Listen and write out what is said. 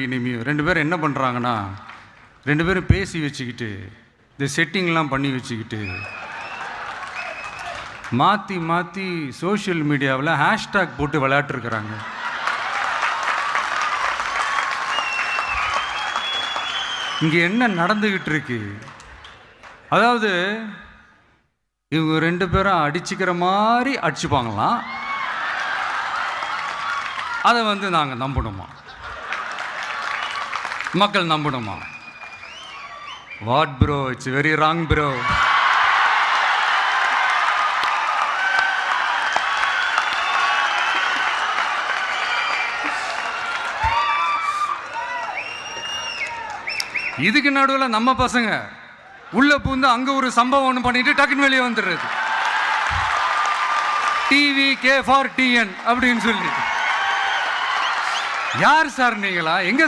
இனிமையும் 2 பேரும் என்ன பண்ணுறாங்கன்னா, 2 பேரும் பேசி வச்சுக்கிட்டு இந்த செட்டிங்லாம் பண்ணி வச்சுக்கிட்டு மாற்றி மாற்றி சோஷியல் மீடியாவில் ஹேஷ்டாக் போட்டு விளையாட்டுருக்குறாங்க. இங்கே என்ன நடந்துக்கிட்டு இருக்கு? அதாவது இவங்க 2 பேரும் அடிச்சுக்கிற மாதிரி அடிச்சுப்பாங்களாம். அதை நாங்கள் நம்பணுமா? மக்கள் நம்பணுமா? What bro, it's very wrong bro. இதுக்கு நடுவில் நம்ம பசங்க உள்ள பூந்து அங்க ஒரு சம்பவம் ஒன்று பண்ணிட்டு டக்குன்னு வெளியே வந்துடுறது. டிவி கே ஃபார் டிஎன் அப்படின்னு சொல்லி. யார் சார் நீங்களா? எங்க